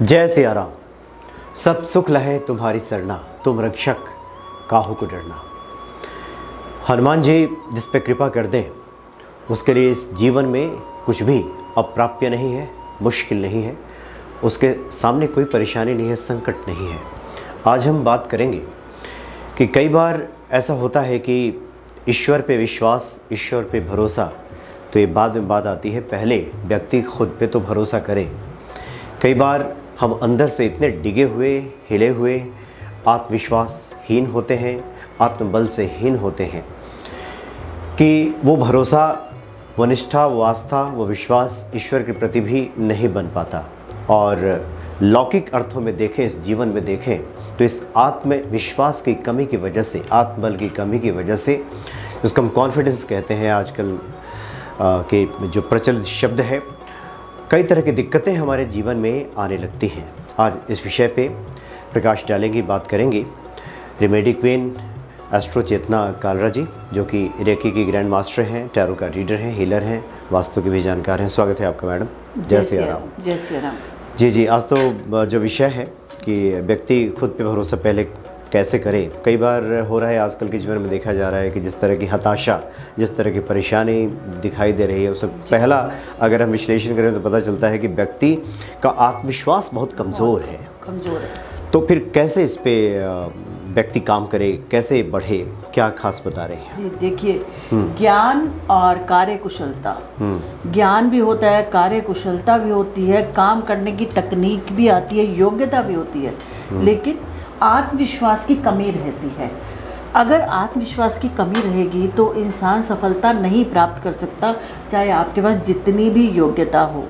जय सिया राम। सब सुख लहे तुम्हारी सरना, तुम रक्षक काहू को डरना। हनुमान जी जिस पे कृपा कर दें उसके लिए इस जीवन में कुछ भी अप्राप्य नहीं है, मुश्किल नहीं है, उसके सामने कोई परेशानी नहीं है, संकट नहीं है। आज हम बात करेंगे कि कई बार ऐसा होता है कि ईश्वर पे विश्वास, ईश्वर पे भरोसा, तो ये बाद में बात आती है, पहले व्यक्ति खुद पे तो भरोसा करे। कई बार हम अंदर से इतने डिगे हुए, हिले हुए, आत्मविश्वासहीन होते हैं, आत्मबल से हीन होते हैं कि वो भरोसा, वो निष्ठा, वो आस्था, वो विश्वास ईश्वर के प्रति भी नहीं बन पाता। और लौकिक अर्थों में देखें, इस जीवन में देखें तो इस आत्मविश्वास की कमी की वजह से, आत्मबल की कमी की वजह से, जिसको हम कॉन्फिडेंस कहते हैं आजकल के जो प्रचलित शब्द है, कई तरह की दिक्कतें हमारे जीवन में आने लगती हैं। आज इस विषय पे प्रकाश डालेंगे, बात करेंगे रेमेडी क्वीन एस्ट्रो चेतना कालरा जी, जो कि रेकी की ग्रैंड मास्टर हैं, टैरो का रीडर हैं, हीलर हैं, वास्तु के भी जानकार हैं। स्वागत है आपका मैडम। जय सिया राम। जय सिया राम। जी, आज तो जो विषय है कि व्यक्ति खुद पे भरोसा पहले कैसे करे। कई बार हो रहा है आजकल के जीवन में, देखा जा रहा है कि जिस तरह की हताशा, जिस तरह की परेशानी दिखाई दे रही है, उससे पहला अगर हम विश्लेषण करें तो पता चलता है कि व्यक्ति का आत्मविश्वास बहुत कमज़ोर है। तो फिर कैसे इस पे व्यक्ति काम करे, कैसे बढ़े, क्या खास बता रहे हैं? जी देखिए, ज्ञान और कार्यकुशलता, ज्ञान भी होता है, कार्यकुशलता भी होती है, काम करने की तकनीक भी आती है, योग्यता भी होती है, लेकिन आत्मविश्वास की कमी रहती है। अगर आत्मविश्वास की कमी रहेगी तो इंसान सफलता नहीं प्राप्त कर सकता, चाहे आपके पास जितनी भी योग्यता हो।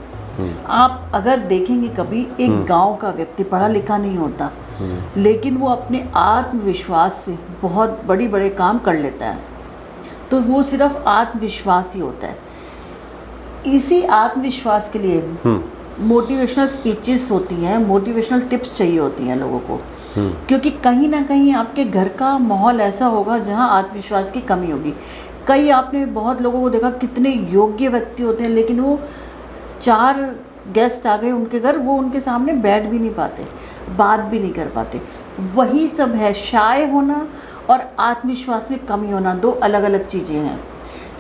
आप अगर देखेंगे, कभी एक गांव का व्यक्ति पढ़ा लिखा नहीं होता, लेकिन वो अपने आत्मविश्वास से बहुत बड़े बड़े काम कर लेता है, तो वो सिर्फ आत्मविश्वास ही होता है। इसी आत्मविश्वास के लिए मोटिवेशनल स्पीचेस होती हैं, मोटिवेशनल टिप्स चाहिए होती हैं लोगों को, क्योंकि कहीं ना कहीं आपके घर का माहौल ऐसा होगा जहां आत्मविश्वास की कमी होगी। कई आपने बहुत लोगों को देखा, कितने योग्य व्यक्ति होते हैं, लेकिन वो 4 गेस्ट आ गए उनके घर, वो उनके सामने बैठ भी नहीं पाते, बात भी नहीं कर पाते। वही सब है, शाय होना और आत्मविश्वास में कमी होना, 2 अलग अलग चीज़ें हैं।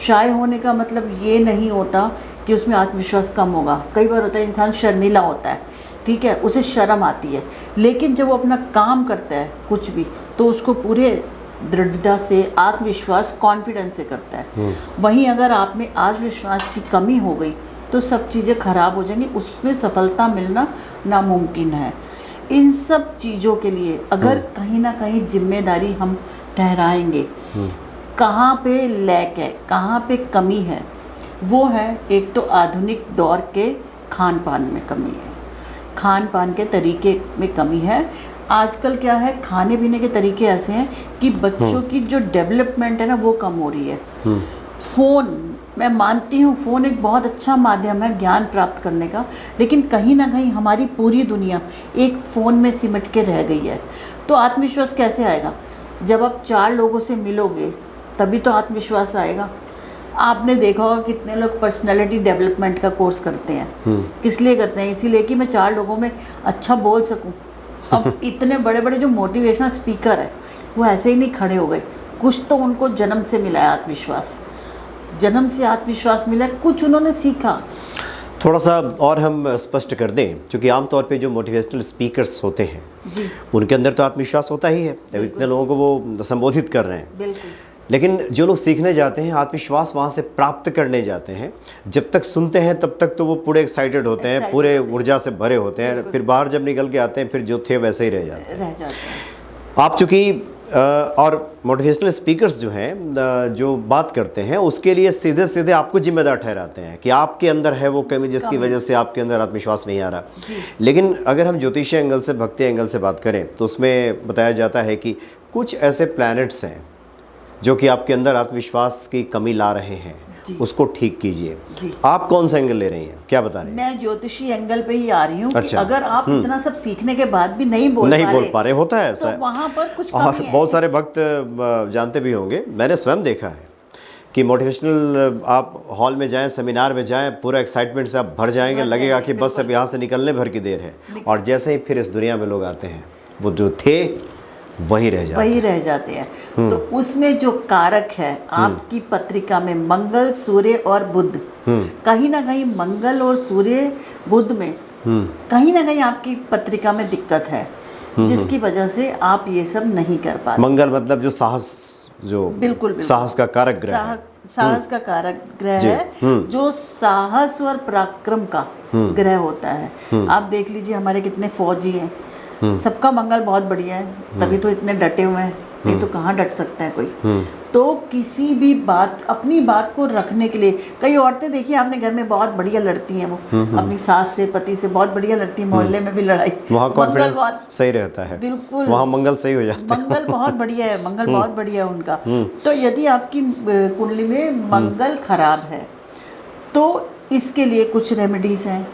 शाय होने का मतलब ये नहीं होता कि उसमें आत्मविश्वास कम होगा। कई बार होता है इंसान शर्मीला होता है, ठीक है, उसे शर्म आती है, लेकिन जब वो अपना काम करता है कुछ भी, तो उसको पूरे दृढ़ता से, आत्मविश्वास, कॉन्फिडेंस से करता है। वहीं अगर आप में आत्मविश्वास की कमी हो गई तो सब चीज़ें खराब हो जाएंगी, उसमें सफलता मिलना नामुमकिन है। इन सब चीज़ों के लिए अगर कहीं ना कहीं जिम्मेदारी हम ठहराएंगे, कहाँ पे लैक है, कहाँ पे कमी है, वो है एक तो आधुनिक दौर के खान पान में कमी है, खान पान के तरीके में कमी है। आजकल क्या है, खाने पीने के तरीके ऐसे हैं कि बच्चों की जो डेवलपमेंट है ना, वो कम हो रही है। फ़ोन, मैं मानती हूँ फ़ोन एक बहुत अच्छा माध्यम है ज्ञान प्राप्त करने का, लेकिन कहीं ना कहीं हमारी पूरी दुनिया एक फ़ोन में सिमट के रह गई है। तो आत्मविश्वास कैसे आएगा? जब आप 4 लोगों से मिलोगे तभी तो आत्मविश्वास आएगा। आपने देखा होगा कितने लोग पर्सनैलिटी डेवलपमेंट का कोर्स करते हैं। किस लिए करते हैं? इसीलिए कि मैं 4 लोगों में अच्छा बोल सकूं। अब इतने बड़े बड़े जो मोटिवेशनल स्पीकर है, वो ऐसे ही नहीं खड़े हो गए, कुछ तो उनको जन्म से मिला है आत्मविश्वास, जन्म से आत्मविश्वास मिला है, कुछ उन्होंने सीखा। थोड़ा सा और हम स्पष्ट कर दें, क्योंकि आमतौर पे जो मोटिवेशनल स्पीकर्स होते हैं जी, उनके अंदर तो आत्मविश्वास होता ही है, इतने लोगों को वो संबोधित कर रहे हैं। बिल्कुल। लेकिन जो लोग सीखने जाते हैं, आत्मविश्वास वहाँ से प्राप्त करने जाते हैं, जब तक सुनते हैं तब तक तो वो पूरे एक्साइटेड होते हैं, पूरे ऊर्जा से भरे होते हैं, फिर बाहर जब निकल के आते हैं फिर जो थे वैसे ही रह जाते हैं। आप चूँकि और मोटिवेशनल स्पीकर्स जो हैं, जो बात करते हैं, उसके लिए सीधे सीधे आपको जिम्मेदार ठहराते हैं कि आपके अंदर है वो कमी, जिसकी वजह से आपके अंदर आत्मविश्वास नहीं आ रहा। लेकिन अगर हम ज्योतिषीय एंगल से, भक्ति एंगल से बात करें तो उसमें बताया जाता है कि कुछ ऐसे प्लैनेट्स हैं जो कि आपके अंदर आत्मविश्वास की कमी ला रहे हैं, उसको ठीक कीजिए। आप कौन सा एंगल ले रही हैं, क्या बता रही हैं? मैं ज्योतिषी एंगल पे ही आ रही हूँ। अच्छा। कि अगर आप इतना सब सीखने के बाद भी नहीं बोल पा रहे, होता है ऐसा, तो वहाँ पर कुछ और कमी है। बहुत सारे भक्त जानते भी होंगे, मैंने स्वयं देखा है कि मोटिवेशनल आप हॉल में जाएं, सेमिनार में जाएं, पूरा एक्साइटमेंट से आप भर जाएंगे, लगेगा कि बस अब यहाँ से निकलने भर की देर है, और जैसे ही फिर इस दुनिया में लोग आते हैं, वो जो थे वही रह जाते हैं। तो उसमें जो कारक है आपकी पत्रिका में मंगल, सूर्य और बुध, कहीं ना कहीं मंगल और सूर्य बुध में कहीं ना कहीं आपकी पत्रिका में दिक्कत है, जिसकी वजह से आप ये सब नहीं कर पाते। मंगल मतलब जो साहस, जो बिल्कुल साहस का कारक ग्रह है, साहस का कारक ग्रह है, जो साहस और पराक्रम का ग्रह होता है। आप देख लीजिए हमारे कितने फौजी हैं, सबका मंगल बहुत बढ़िया है, तभी तो इतने डटे हुए हैं, नहीं तो कहाँ डट सकता है कोई। तो किसी भी बात, अपनी बात को रखने के लिए, कई औरतें देखिए आपने घर में बहुत बढ़िया लड़ती हैं, वो अपनी सास से, पति से बहुत बढ़िया लड़ती हैं, मोहल्ले में भी लड़ाई, वहाँ कॉन्फिडेंस सही रहता है, बिल्कुल वहाँ मंगल सही हो जाता है, मंगल बहुत बढ़िया है, मंगल बहुत बढ़िया है उनका। तो यदि आपकी कुंडली में मंगल खराब है तो इसके लिए कुछ रेमेडीज हैं।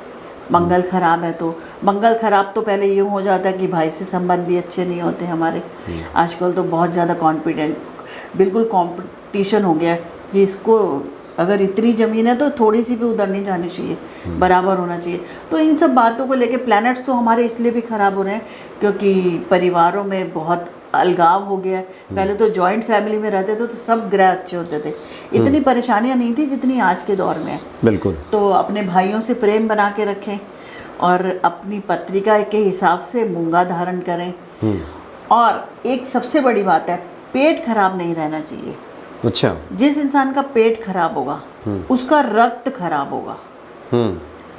मंगल खराब है तो, मंगल खराब तो पहले यूँ हो जाता है कि भाई से संबंधी अच्छे नहीं होते हमारे। आजकल तो बहुत ज़्यादा बिल्कुल कंपटीशन हो गया है कि इसको अगर इतनी ज़मीन है तो थोड़ी सी भी उधर नहीं जानी चाहिए, बराबर होना चाहिए। तो इन सब बातों को लेके प्लैनेट्स तो हमारे इसलिए भी ख़राब हो रहे हैं क्योंकि परिवारों में बहुत अलगाव हो गया है। पहले तो जॉइंट फैमिली में रहते थे तो सब ग्रह अच्छे होते थे, इतनी परेशानियां नहीं थी जितनी आज के दौर में है। बिल्कुल। तो अपने भाइयों से प्रेम बना के रखें और अपनी पत्रिका के हिसाब से मूंगा धारण करें। और एक सबसे बड़ी बात है, पेट खराब नहीं रहना चाहिए। अच्छा। जिस इंसान का पेट खराब होगा उसका रक्त खराब होगा,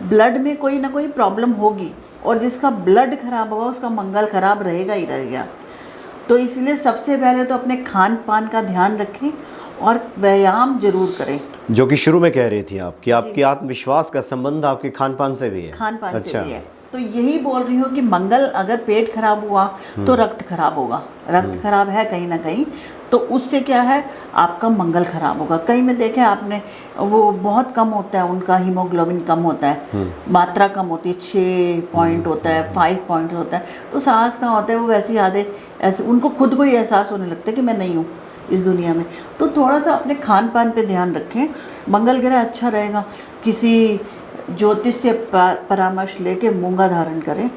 ब्लड में कोई ना कोई प्रॉब्लम होगी, और जिसका ब्लड खराब होगा उसका मंगल खराब रहेगा ही रहेगा। तो इसलिए सबसे पहले तो अपने खान पान का ध्यान रखें और व्यायाम जरूर करें, जो कि शुरू में कह रही थी आप कि आपके आत्मविश्वास का संबंध आपके खान पान से भी है। खान पान से भी है। तो यही बोल रही हूँ कि मंगल अगर पेट खराब हुआ तो रक्त खराब होगा, रक्त खराब है कहीं ना कहीं, तो उससे क्या है आपका मंगल खराब होगा। कहीं में देखें आपने, वो बहुत कम होता है, उनका हीमोग्लोबिन कम होता है, मात्रा कम होती है, 6 पॉइंट होता है, 5 पॉइंट होता है। तो साहस कहाँ होता है, वो वैसे यादें ऐसे उनको खुद को ही एहसास होने लगता है कि मैं नहीं हूँ इस दुनिया में। तो थोड़ा सा अपने खान पान पे ध्यान रखें, मंगल ग्रह अच्छा रहेगा। किसी ज्योतिष से परामर्श लेके मूंगा धारण करें,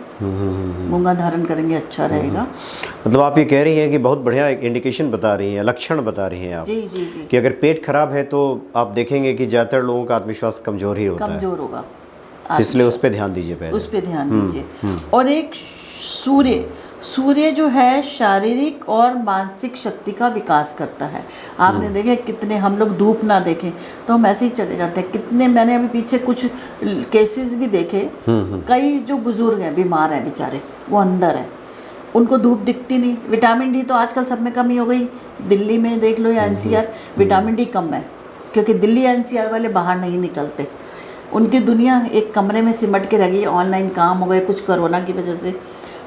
मूंगा धारण करेंगे अच्छा रहेगा। मतलब आप ये कह रही हैं कि बहुत बढ़िया एक इंडिकेशन बता रही हैं, लक्षण बता रही हैं आप, जी जी जी, कि अगर पेट खराब है तो आप देखेंगे कि ज़्यादातर लोगों का आत्मविश्वास कमज़ोर ही होता है, कमज़ोर होगा, इसलिए उस पर ध्यान दीजिए पहले, उस पर ध्यान दीजिए। और एक सूर्य जो है शारीरिक और मानसिक शक्ति का विकास करता है। आपने देखे कितने हम लोग धूप ना देखें तो हम ऐसे ही चले जाते हैं। कितने मैंने अभी पीछे कुछ केसेस भी देखे, कई जो बुजुर्ग हैं, बीमार हैं बेचारे, वो अंदर हैं, उनको धूप दिखती नहीं। विटामिन डी तो आजकल सब में कमी हो गई, दिल्ली में देख लो या एनसीआर, विटामिन डी कम है क्योंकि दिल्ली एनसीआर वाले बाहर नहीं निकलते, उनकी दुनिया एक कमरे में सिमट के रह गई। ऑनलाइन काम हो गए कुछ कोरोना की वजह से,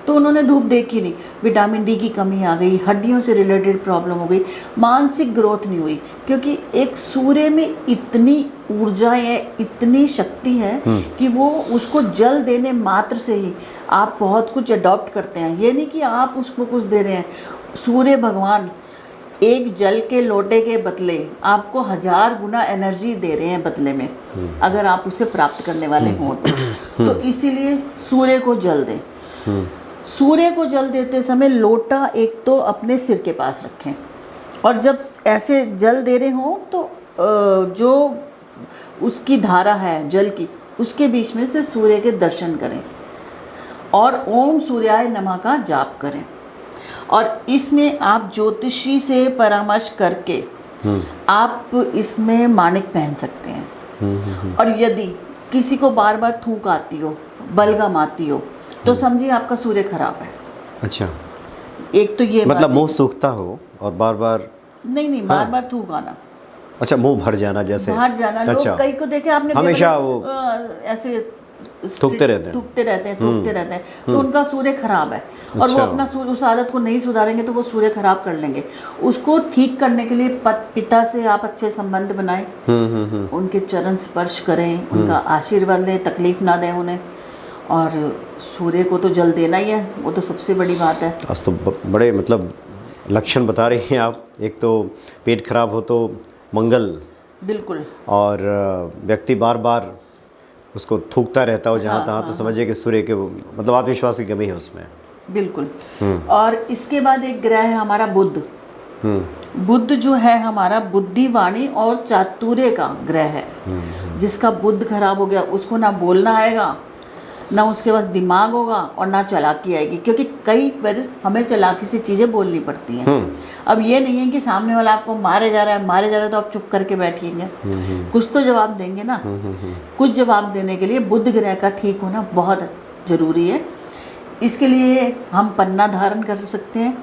तो उन्होंने धूप देखी नहीं, विटामिन डी की कमी आ गई, हड्डियों से रिलेटेड प्रॉब्लम हो गई, मानसिक ग्रोथ नहीं हुई। क्योंकि एक सूर्य में इतनी ऊर्जा है, इतनी शक्ति है कि वो उसको जल देने मात्र से ही आप बहुत कुछ अडॉप्ट करते हैं। ये नहीं कि आप उसको कुछ दे रहे हैं, सूर्य भगवान एक जल के लोटे के बदले आपको 1000 गुना एनर्जी दे रहे हैं बदले में, अगर आप उसे प्राप्त करने वाले हों तो इसीलिए सूर्य को जल दें। सूर्य को जल देते समय लोटा एक तो अपने सिर के पास रखें, और जब ऐसे जल दे रहे हों तो जो उसकी धारा है जल की, उसके बीच में से सूर्य के दर्शन करें और ओम सूर्याय नमः का जाप करें। और इसमें आप ज्योतिषी से परामर्श करके आप इसमें माणिक पहन सकते हैं। और यदि किसी को बार बार थूक आती हो, बलगम आती हो, तो समझिए आपका सूर्य खराब है। अच्छा, एक तो ये मतलब मुंह सूखता हो और बार बार नहीं बार बार थूक आना, अच्छा मुंह भर जाना, जैसे बाहर जाना। अच्छा। लोग कई को देखे आपने, हमेशा वो ऐसे थूकते रहते हैं, तो उनका सूर्य खराब है। और अच्छा। वो अपना सूर्य, उस आदत को नहीं सुधारेंगे तो वो सूर्य खराब कर लेंगे। उसको ठीक करने के लिए पिता से आप अच्छे संबंध बनाएं, उनके चरण स्पर्श करें, उनका आशीर्वाद लें, तकलीफ ना दें उन्हें। और सूर्य को तो जल देना ही है, वो तो सबसे बड़ी बात है। आज तो बड़े मतलब लक्षण बता रही हैं आप। एक तो पेट खराब हो तो मंगल बिल्कुल। और व्यक्ति बार बार उसको थूकता रहता हो जहाँ तहाँ, तो समझिए कि सूर्य के मतलब आत्मविश्वास की कमी है उसमें। बिल्कुल। और इसके बाद एक ग्रह है हमारा बुध। बुध जो है हमारा बुद्धिवाणी और चातुर्य का ग्रह है। जिसका बुध खराब हो गया उसको ना बोलना आएगा, ना उसके पास दिमाग होगा और ना चालाकी आएगी, क्योंकि कई बार हमें चालाकी से चीज़ें बोलनी पड़ती हैं। अब ये नहीं है कि सामने वाला आपको मारे जा रहा है तो आप चुप करके बैठिएंगे, कुछ तो जवाब देंगे ना। कुछ जवाब देने के लिए बुध ग्रह का ठीक होना बहुत ज़रूरी है। इसके लिए हम पन्ना धारण कर सकते हैं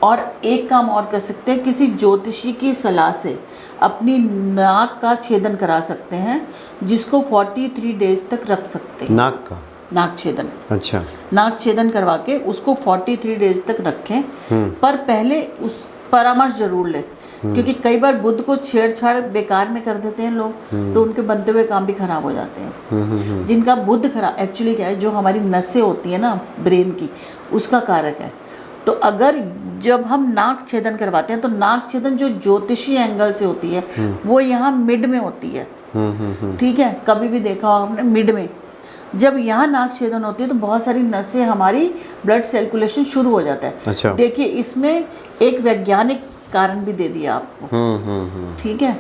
और एक काम और कर सकते हैं, किसी ज्योतिषी की सलाह से अपनी नाक का छेदन करा सकते हैं, जिसको 43 डेज तक रख सकते हैं। नाक का नाक छेदन, अच्छा, नाक छेदन करवा के उसको 43 डेज तक रखें। पर पहले उस परामर्श जरूर लें, क्योंकि कई बार बुध को छेड़छाड़ बेकार में कर देते हैं लोग, तो उनके बनते हुए काम भी खराब हो जाते हैं। जिनका बुध खराब, एक्चुअली क्या है, जो हमारी नसें होती है ना ब्रेन की, उसका कारक है। तो अगर जब हम नाक छेदन करवाते हैं तो नाक छेदन जो ज्योतिषी एंगल से होती है वो यहाँ मिड में होती है। ठीक है, कभी भी देखा होगा आपने मिड में, जब यहाँ नाक छेदन होती है तो बहुत सारी नसें, हमारी ब्लड सर्कुलेशन शुरू हो जाता है। अच्छा। देखिए इसमें एक वैज्ञानिक कारण भी दे दिया आपको। ठीक है,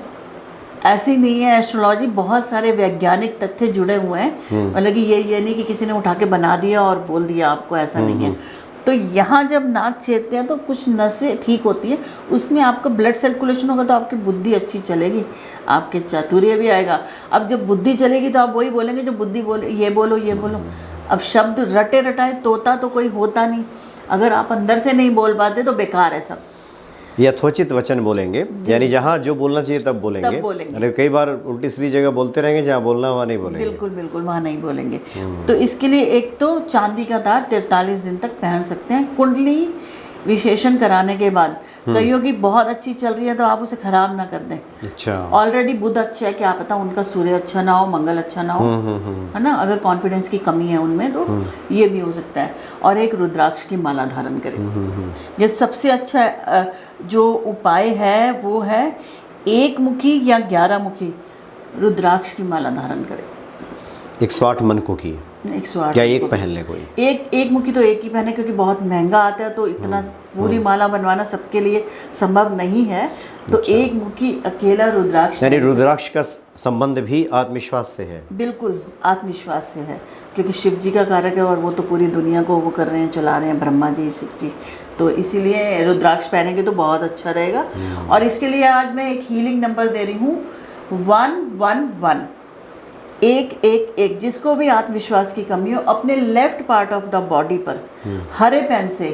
ऐसी नहीं है, एस्ट्रोलॉजी बहुत सारे वैज्ञानिक तथ्य जुड़े हुए हैं। मतलब कि ये नहीं कि किसी ने उठा के बना दिया और बोल दिया आपको, ऐसा नहीं है। तो यहाँ जब नाक छेदते हैं तो कुछ नसें ठीक होती है, उसमें आपका ब्लड सर्कुलेशन होगा तो आपकी बुद्धि अच्छी चलेगी, आपके चातुर्य भी आएगा। अब जब बुद्धि चलेगी तो आप वही बोलेंगे जो बुद्धि बोले, ये बोलो ये बोलो। अब शब्द रटे रटाए तोता तो कोई होता नहीं, अगर आप अंदर से नहीं बोल पाते तो बेकार है सब। यथोचित वचन बोलेंगे, यानी जहाँ जो बोलना चाहिए तब बोलेंगे। अरे कई बार उल्टी सीधी जगह बोलते रहेंगे, जहाँ बोलना वहाँ नहीं बोलेंगे। बिल्कुल बिल्कुल, वहाँ नहीं बोलेंगे। तो इसके लिए एक तो चांदी का तार 43 दिन तक पहन सकते हैं। कुंडली विशेषण कराने के बाद कईयों की बहुत अच्छी चल रही है तो आप उसे खराब ना कर दें। अच्छा, ऑलरेडी बुध अच्छा है, क्या पता उनका सूर्य अच्छा ना हो, मंगल अच्छा ना हो, है ना। अगर कॉन्फिडेंस की कमी है उनमें तो ये भी हो सकता है। और एक रुद्राक्ष की माला धारण करें। ये सबसे अच्छा जो उपाय है वो है 1 मुखी या 11 मुखी रुद्राक्ष की माला धारण करें। 108 मन को की 108 या एक पहन ले कोई? एक मुखी तो एक ही पहने, क्योंकि बहुत महंगा आता है तो इतना पूरी माला बनवाना सबके लिए संभव नहीं है। तो अच्छा। एक मुखी अकेला रुद्राक्ष, यानी रुद्राक्ष का संबंध भी आत्मविश्वास से है। बिल्कुल आत्मविश्वास से है, क्योंकि शिव जी का कारक है और वो तो पूरी दुनिया को वो कर रहे हैं, चला रहे हैं, ब्रह्मा जी शिव जी। तो इसीलिए रुद्राक्ष पहनेंगे तो बहुत अच्छा रहेगा। और इसके लिए आज मैं एक हीलिंग नंबर दे रही हूँ 111 111। जिसको भी आत्मविश्वास की कमी हो, अपने left part of the body पर हरे पेन से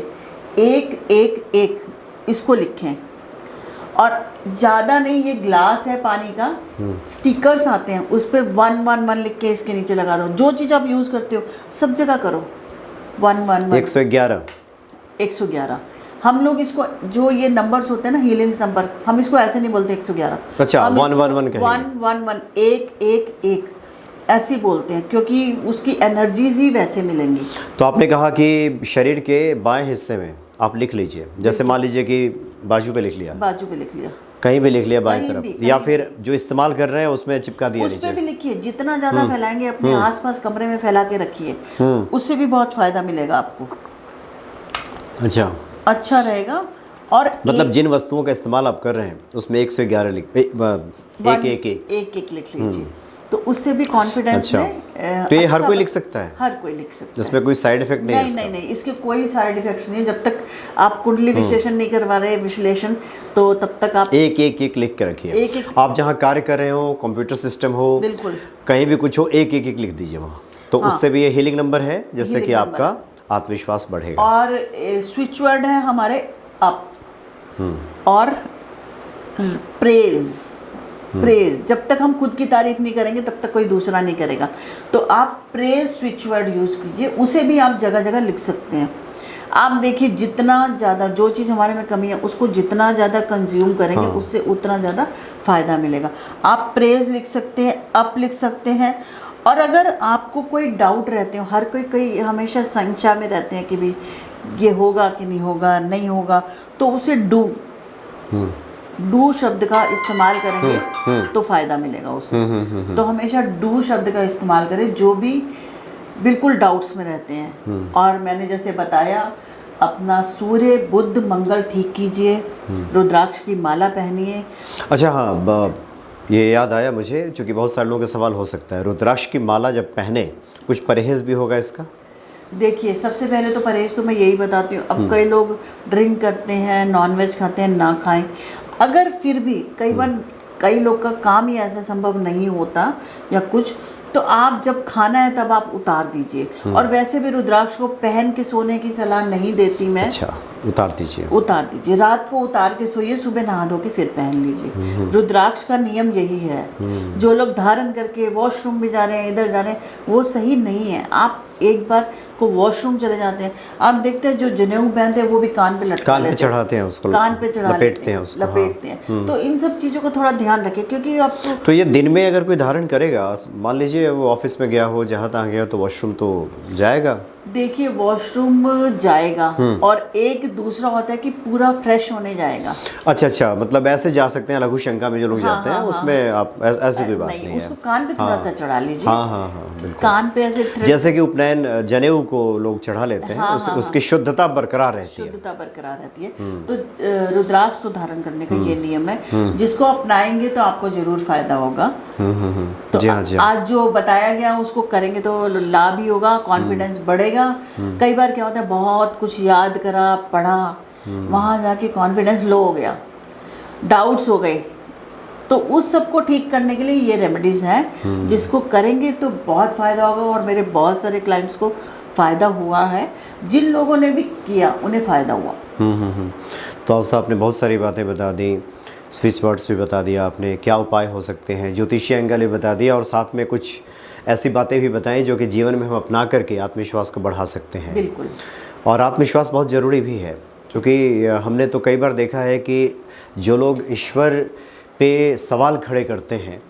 111 इसको लिखें। और ज़्यादा नहीं, ये ग्लास है पानी का, स्टिकर्स आते हैं उस पर 111 लिख के इसके नीचे लगा दो। जो चीज़ आप यूज़ करते हो सब जगह करो 111 111। हम लोग इसको, जो ये नंबर्स होते हैं ना हीलिंग्स नंबर, हम इसको ऐसे नहीं बोलते 111। अच्छा, 111 111 111 ऐसे बोलते हैं, क्योंकि उसकी एनर्जीज ही वैसे मिलेंगी। तो आपने कहा कि शरीर के बाएं हिस्से में आप लिख लीजिए, जैसे मान लीजिए कि बाजू पे लिख लिया, बाजू पे लिख लिया, कहीं भी लिख लिया बाएं तरफ, कहीं या फिर जो इस्तेमाल कर रहे हैं उसमें चिपका दिया उस पे नीचे। भी लिखिए। जितना ज़्यादा फैलाएंगे अपने आसपास कमरे में फैला के रखिए, उससे भी बहुत फ़ायदा मिलेगा आपको। अच्छा रहेगा। और मतलब जिन वस्तुओं का इस्तेमाल आप कर रहे हैं उसमें 111 एक लिख लीजिए, तो उससे भी कॉन्फिडेंस अच्छा। में तो ये हर कोई लिख सकता है? हर कोई लिख सकता है, इसमें कोई साइड इफेक्ट नहीं है? नहीं, इसके कोई साइड इफेक्ट्स नहीं है। जब तक आप कुंडली विशेषण नहीं करवा रहे, विश्लेषण, तो तब तक आप एक लिख के रखिए। आप जहाँ कार्य कर रहे हो, कंप्यूटर सिस्टम हो, बिल्कुल कहीं भी कुछ हो, एक लिख दीजिए वहाँ। तो उससे भी ये हीलिंग नंबर है, जिससे कि आपका आत्मविश्वास बढ़ेगा। और स्विच वर्ड है हमारे अप और प्रेज। जब तक हम खुद की तारीफ नहीं करेंगे तब तक कोई दूसरा नहीं करेगा। तो आप प्रेज स्विच वर्ड यूज़ कीजिए, उसे भी आप जगह जगह लिख सकते हैं। आप देखिए, जितना ज़्यादा जो चीज़ हमारे में कमी है उसको जितना ज़्यादा कंज्यूम करेंगे उससे उतना ज़्यादा फ़ायदा मिलेगा। आप प्रेज लिख सकते हैं, अप लिख सकते हैं। और अगर आपको कोई डाउट रहते हो, हर कोई हमेशा संशय में रहते हैं कि भाई ये होगा कि नहीं होगा, तो उसे डू डू शब्द का इस्तेमाल करेंगे तो फायदा मिलेगा उसे। तो हमेशा डू शब्द का इस्तेमाल करें जो भी बिल्कुल डाउट्स में रहते हैं। और मैंने जैसे बताया, अपना सूर्य बुध मंगल ठीक कीजिए, रुद्राक्ष की माला पहनिए। अच्छा हाँ, ये याद आया मुझे, क्योंकि बहुत सारे लोगों का सवाल हो सकता है, रुद्राक्ष की माला जब पहने कुछ परहेज भी होगा इसका? देखिए, सबसे पहले तो परहेज तो मैं यही बताती हूँ। अब कई लोग ड्रिंक करते हैं, नॉनवेज खाते हैं, ना खाएं। अगर फिर भी कई लोग का काम ही ऐसा संभव नहीं होता या कुछ, तो आप जब खाना है तब आप उतार दीजिए। और वैसे भी रुद्राक्ष को पहन के सोने की सलाह नहीं देती मैं। अच्छा, उतार दीजिए। उतार दीजिए, रात को उतार के सोइए, सुबह नहा धो के फिर पहन लीजिए। रुद्राक्ष का नियम यही है। जो लोग धारण करके वॉशरूम भी जा रहे हैं, इधर जा रहे हैं, वो सही नहीं है। आप एक बार को वॉशरूम चले जाते हैं, आप देखते हैं जो जनेऊ पहनते हैं वो भी कान पे लटका कान पे चढ़ाते हैं उसको, कान पे चढ़ा लपेटते हैं उसको, लपेटते हैं। तो इन सब चीज़ों को थोड़ा ध्यान रखें, क्योंकि आपको तो ये दिन में अगर कोई धारण करेगा, मान लीजिए वो ऑफिस में गया हो, जहाँ तहाँ गया, तो वॉशरूम तो जाएगा। देखिए, वॉशरूम जाएगा और एक दूसरा होता है कि पूरा फ्रेश होने जाएगा। अच्छा, मतलब ऐसे जा सकते हैं लघु शंका में जो लोग जाते हैं, उसमें आप ऐसी कोई बात नहीं है। उसको कान पे थोड़ा सा चढ़ा लीजिए। हाँ, बिल्कुल। कान पे ऐसे जैसे कि उपनयन जनेऊ को लोग चढ़ा लेते हैं, उसकी शुद्धता बरकरार रहती है। शुद्धता बरकरार रहती है। तो रुद्राक्ष को धारण करने का ये नियम है, जिसको अपनाएंगे तो आपको जरूर फायदा होगा। तो जी हाँ। आज जो बताया गया उसको करेंगे तो लाभ ही होगा, कॉन्फिडेंस बढ़ेगा। कई बार क्या होता है, बहुत कुछ याद करा, पढ़ा, वहां जाके कॉन्फिडेंस लो हो गया, डाउट्स हो गए। तो उस सब को ठीक करने के लिए ये रेमेडीज हैं, जिसको करेंगे तो बहुत फ़ायदा होगा। और मेरे बहुत सारे क्लाइंट्स को फ़ायदा हुआ है, जिन लोगों ने भी किया उन्हें फ़ायदा हुआ। तो अब आपने बहुत सारी बातें बता दी, स्विच वर्ड्स भी बता दिया आपने, क्या उपाय हो सकते हैं, ज्योतिषीय एंगल भी बता दिया, और साथ में कुछ ऐसी बातें भी बताई जो कि जीवन में हम अपना करके आत्मविश्वास को बढ़ा सकते हैं। बिल्कुल। और आत्मविश्वास बहुत ज़रूरी भी है, क्योंकि हमने तो कई बार देखा है कि जो लोग ईश्वर पे सवाल खड़े करते हैं,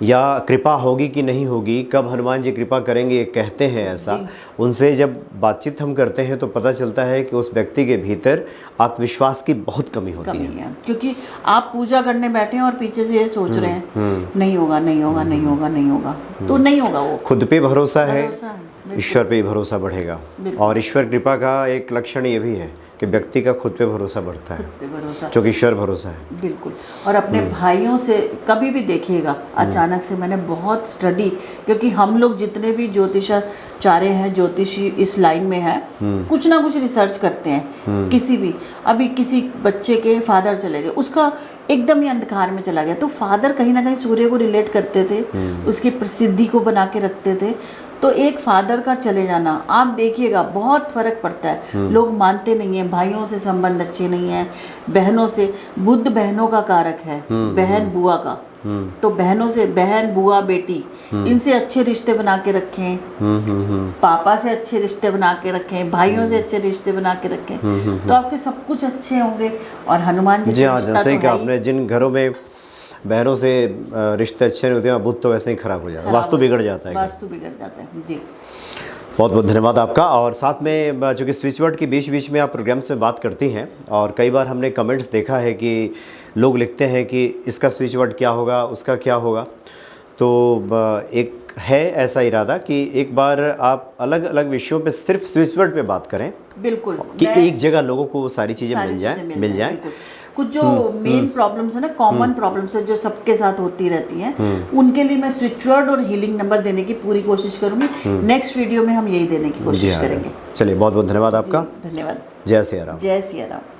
या कृपा होगी कि नहीं होगी, कब हनुमान जी कृपा करेंगे, ये कहते हैं ऐसा, उनसे जब बातचीत हम करते हैं तो पता चलता है कि उस व्यक्ति के भीतर आत्मविश्वास की बहुत कमी होती है। क्योंकि आप पूजा करने बैठे हैं और पीछे से ये सोच रहे हैं नहीं होगा, नहीं होगा, नहीं होगा, नहीं होगा, तो नहीं होगा। वो खुद पे भरोसा है, ईश्वर पे ही भरोसा बढ़ेगा। और ईश्वर कृपा का एक लक्षण ये भी है कि व्यक्ति का खुद पे भरोसा बढ़ता है, जो कि ईश्वर भरोसा है। बिल्कुल। और अपने भाइयों से कभी भी देखिएगा, अचानक से मैंने बहुत स्टडी, क्योंकि हम लोग जितने भी ज्योतिषाचार्य हैं, ज्योतिषी इस लाइन में है, कुछ ना कुछ रिसर्च करते हैं। किसी भी, अभी किसी बच्चे के फादर चले गए, उसका एकदम ही अंधकार में चला गया, तो फादर कहीं ना कहीं सूर्य को रिलेट करते थे, उसकी प्रसिद्धि को बना के रखते थे। तो एक फादर का चले जाना, आप देखिएगा बहुत फर्क पड़ता है। लोग मानते नहीं हैं, भाइयों से संबंध अच्छे नहीं हैं, बहनों से, बुध बहनों का कारक है, बहन बुआ का, तो बहनों से, बहन बुआ बेटी, इनसे अच्छे रिश्ते बना के रखें, पापा से अच्छे रिश्ते बना के रखें, भाइयों से अच्छे रिश्ते बना के रखें, तो आपके सब कुछ अच्छे होंगे। और हनुमान जी से जैसे कि आपने जिन घरों में बहनों से रिश्ते अच्छे नहीं होते हैं, बुध तो वैसे ही खराब हो जाता है, वास्तु बिगड़ जाता है। वास्तु बिगड़ जाता है जी। बहुत बहुत धन्यवाद आपका। और साथ में चूँकि स्विच वर्ड की बीच बीच में आप प्रोग्राम्स में बात करती हैं, और कई बार हमने कमेंट्स देखा है कि लोग लिखते हैं कि इसका स्विच वर्ड क्या होगा, उसका क्या होगा। तो एक है ऐसा इरादा कि एक बार आप अलग अलग विषयों पे सिर्फ स्विच वर्ड पे बात करें, बिल्कुल, कि एक जगह लोगों को सारी चीज़ें मिल जाएं। कुछ जो मेन प्रॉब्लम्स है ना, कॉमन प्रॉब्लम्स है जो सबके साथ होती रहती हैं, उनके लिए मैं स्विच वर्ड और हीलिंग नंबर देने की पूरी कोशिश करूंगी। नेक्स्ट वीडियो में हम यही देने की कोशिश करेंगे। चलिए, बहुत बहुत धन्यवाद आपका। धन्यवाद। जय सिया राम। जय सिया राम।